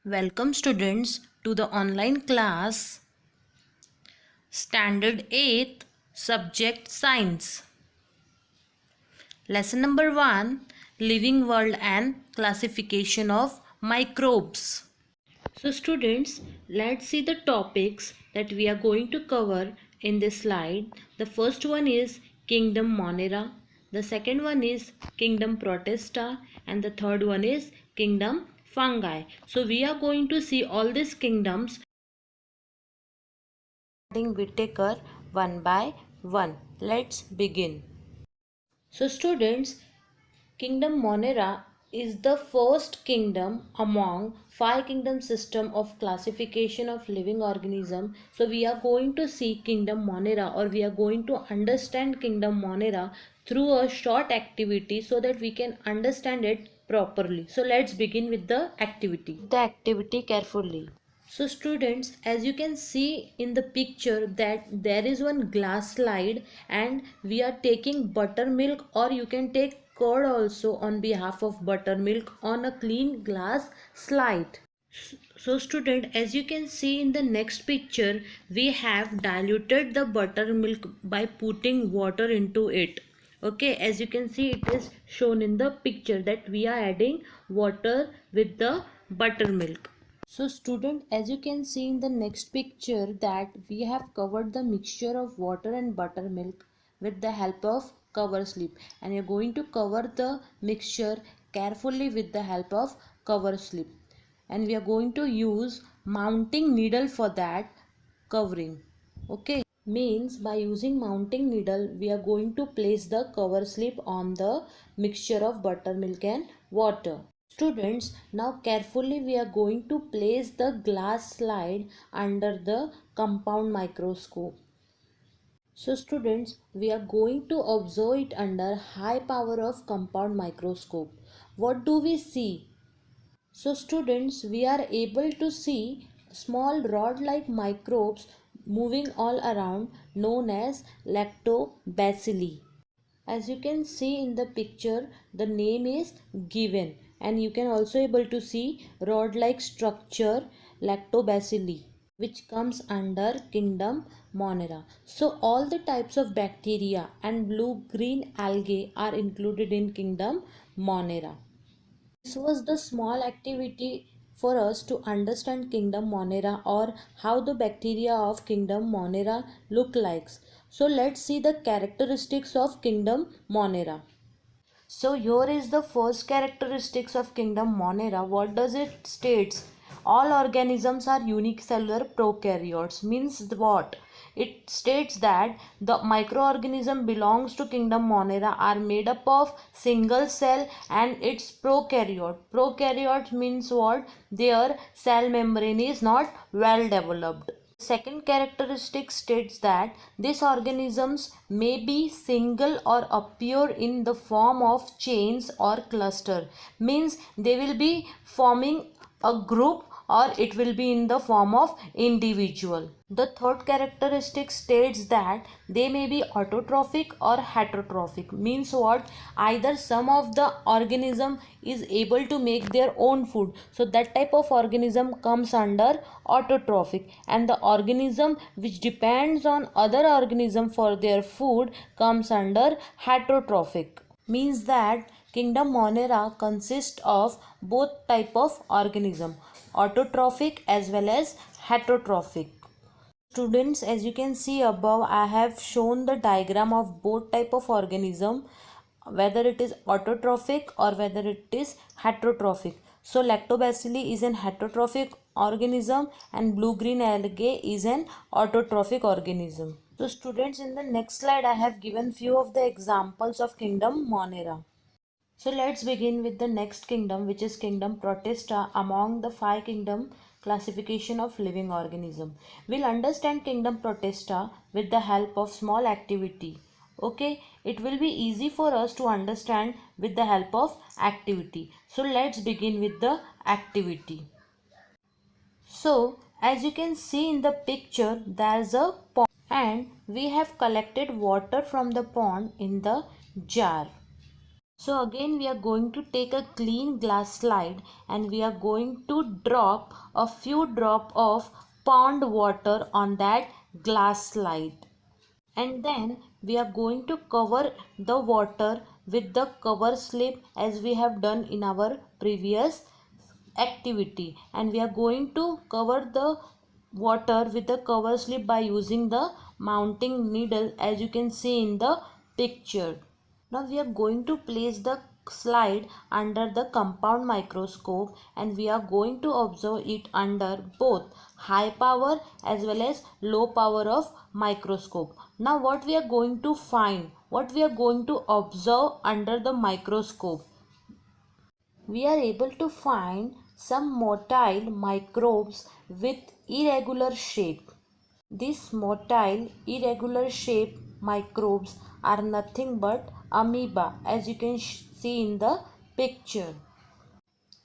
Welcome students to the online class Standard 8th Subject Science. Lesson number 1, Living World and Classification of Microbes. So students, let's see the topics that we are going to cover in this slide. The first one is Kingdom Monera, the second one is Kingdom Protista, and the third one is Kingdom Fungi. So we are going to see all these kingdoms Whittaker one by one. Let's begin. So students, Kingdom Monera is the first kingdom among 5 kingdom system of classification of living organism. So we are going to see Kingdom Monera, or we are going to understand Kingdom Monera through a short activity so that we can understand it properly. So let's begin with the activity. The activity carefully. So students, as you can see in the picture that there is one glass slide and we are taking buttermilk, or you can take curd also on behalf of buttermilk on a clean glass slide. So student, as you can see in the next picture, we have diluted the buttermilk by putting water into it. Okay, as you can see, it is shown in the picture that we are adding water with the buttermilk. So student, as you can see in the next picture that we have covered the mixture of water and buttermilk with the help of cover slip, and you're going to cover the mixture carefully with the help of cover slip, and we are going to use mounting needle for that covering. Okay, means by using mounting needle we are going to place the cover slip on the mixture of buttermilk and water. Students, now carefully we are going to place the glass slide under the compound microscope. So students, we are going to observe it under high power of compound microscope. What do we see? So students, we are able to see small rod-like microbes moving all around, known as lactobacilli. As you can see in the picture, the name is given, and you can also able to see rod-like structure lactobacilli, which comes under Kingdom Monera. So all the types of bacteria and blue-green algae are included in Kingdom Monera. This was the small activity for us to understand Kingdom Monera, or how the bacteria of Kingdom Monera look like. So let's see the characteristics of Kingdom Monera. So here is the first characteristics of Kingdom Monera. What does it states? All organisms are unicellular prokaryotes. Means what? It states that the microorganism belongs to Kingdom Monera are made up of single cell and its prokaryote. Prokaryote means what? Their cell membrane is not well developed. Second characteristic states that these organisms may be single or appear in the form of chains or cluster. Means they will be forming a group, or it will be in the form of individual. The third characteristic states that they may be autotrophic or heterotrophic. Means what? Either some of the organism is able to make their own food, so that type of organism comes under autotrophic, and the organism which depends on other organism for their food comes under heterotrophic. Means that Kingdom Monera consists of both type of organism, autotrophic as well as heterotrophic. Students, as you can see above, I have shown the diagram of both type of organism, whether it is autotrophic or whether it is heterotrophic. So lactobacilli is an heterotrophic organism and blue-green algae is an autotrophic organism. So students, in the next slide I have given few of the examples of Kingdom Monera. So let's begin with the next kingdom, which is Kingdom Protista among the 5 kingdom classification of living organism. We'll understand Kingdom Protista with the help of small activity. Okay, it will be easy for us to understand with the help of activity. So let's begin with the activity. So as you can see in the picture, there's a pond and we have collected water from the pond in the jar. So again we are going to take a clean glass slide and we are going to drop a few drop of pond water on that glass slide. And then we are going to cover the water with the cover slip as we have done in our previous activity, and we are going to cover the water with the cover slip by using the mounting needle as you can see in the picture. Now we are going to place the slide under the compound microscope and we are going to observe it under both high power as well as low power of microscope. Now what we are going to find, what we are going to observe under the microscope, we are able to find some motile microbes with irregular shape. These motile irregular shape microbes are nothing but amoeba as you can see in the picture,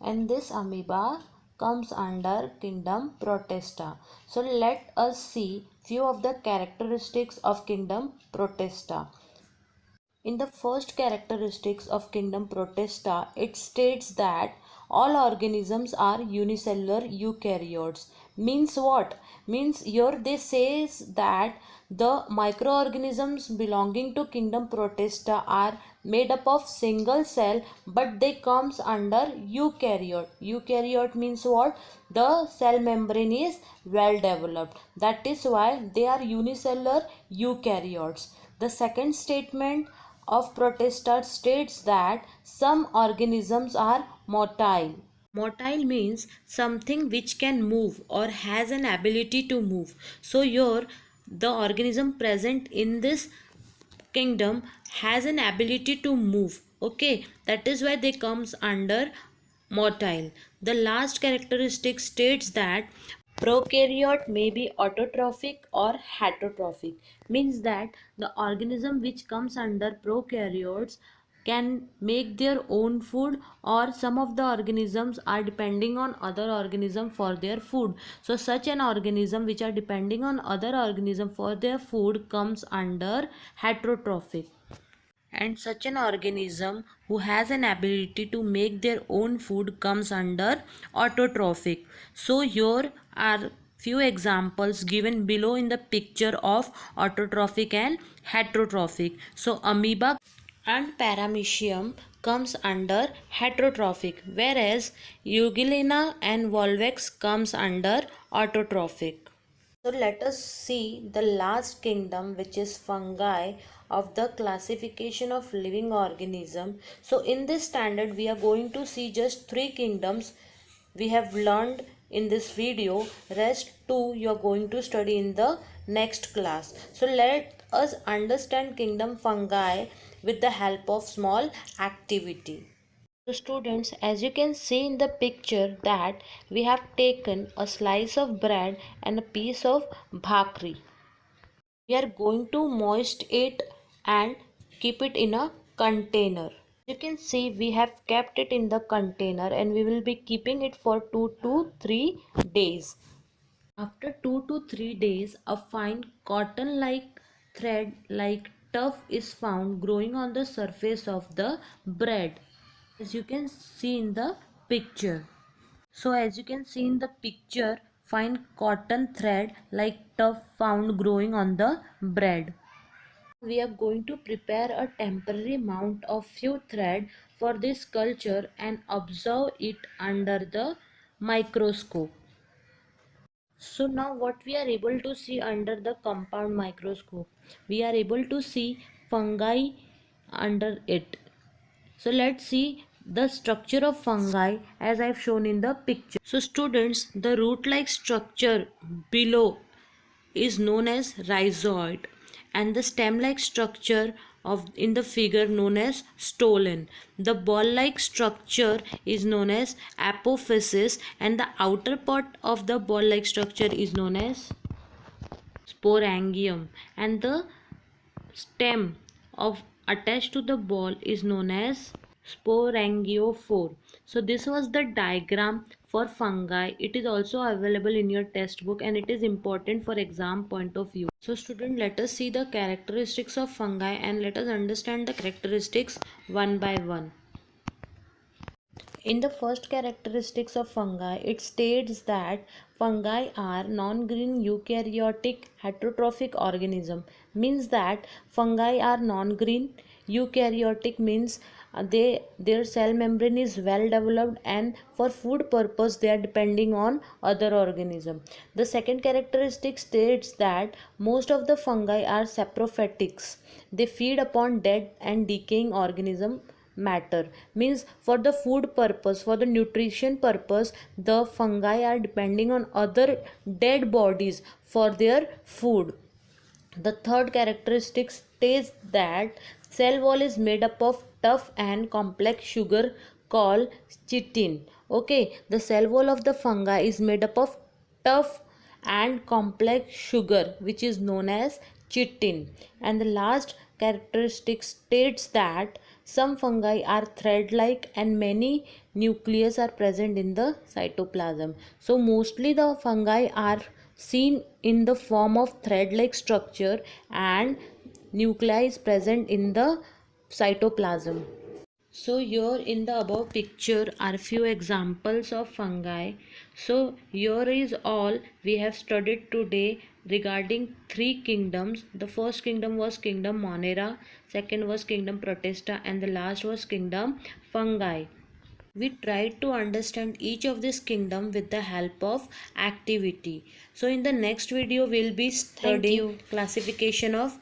and this amoeba comes under kingdom Protista. So let us see few of the characteristics of kingdom Protista. In the first characteristics of kingdom Protista, it states that all organisms are unicellular eukaryotes. Means what? Means here they says that the microorganisms belonging to kingdom Protista are made up of single cell, but they comes under eukaryote. Eukaryote means what? The cell membrane is well developed. That is why they are unicellular eukaryotes. The second statement of Protista states that some organisms are motile. Motile means something which can move or has an ability to move. So here the organism present in this kingdom has an ability to move. Okay, that is why they comes under motile. The last characteristic states that prokaryote may be autotrophic or heterotrophic. Means that the organism which comes under prokaryotes can make their own food, or some of the organisms are depending on other organism for their food. So such an organism which are depending on other organism for their food comes under heterotrophic, and such an organism who has an ability to make their own food comes under autotrophic. So here are few examples given below in the picture of autotrophic and heterotrophic. So amoeba and paramecium comes under heterotrophic, whereas euglena and volvex comes under autotrophic. So let us see the last kingdom, which is fungi, of the classification of living organism. So in this standard we are going to see just three kingdoms we have learned in this video. Rest two you are going to study in the next class. So let us understand kingdom fungi with the help of small activity. So students, as you can see in the picture that we have taken a slice of bread and a piece of bhakri. We are going to moist it and keep it in a container. You can see we have kept it in the container and we will be keeping it for 2 to 3 days. After 2 to 3 days, a fine cotton-like thread like tuft is found growing on the surface of the bread, as you can see in the picture. So as you can see in the picture, fine cotton thread like tuft found growing on the bread. We are going to prepare a temporary mount of few thread for this culture and observe it under the microscope. So now what we are able to see under the compound microscope, we are able to see fungi under it. So let's see the structure of fungi as I've shown in the picture. So students, the root-like structure below is known as rhizoid, and the stem-like structure of in the figure known as stolon. The ball-like structure is known as apophysis, and the outer part of the ball-like structure is known as sporangium, and the stem of attached to the ball is known as sporangiophore. So this was the diagram for fungi. It is also available in your textbook and it is important for exam point of view. So student, let us see the characteristics of fungi and let us understand the characteristics one by one. In the first characteristics of fungi, it states that fungi are non-green eukaryotic heterotrophic organism. Means that fungi are non-green. Eukaryotic means their cell membrane is well developed and for food purpose they are depending on other organism. The second characteristic states that most of the fungi are saprophitics. They feed upon dead and decaying organism matter. Means for the food purpose, for the nutrition purpose, the fungi are depending on other dead bodies for their food. The third characteristic states that cell wall is made up of tough and complex sugar called chitin. Okay, the cell wall of the fungi is made up of tough and complex sugar which is known as chitin. And the last characteristic states that some fungi are thread like and many nucleus are present in the cytoplasm. So mostly the fungi are seen in the form of thread like structure and nuclei is present in the cytoplasm. So here in the above picture are few examples of fungi. So here is all we have studied today regarding three kingdoms. The first kingdom was kingdom Monera, second was kingdom Protista and the last was kingdom Fungi. We tried to understand each of this kingdom with the help of activity. So in the next video we'll be studying classification of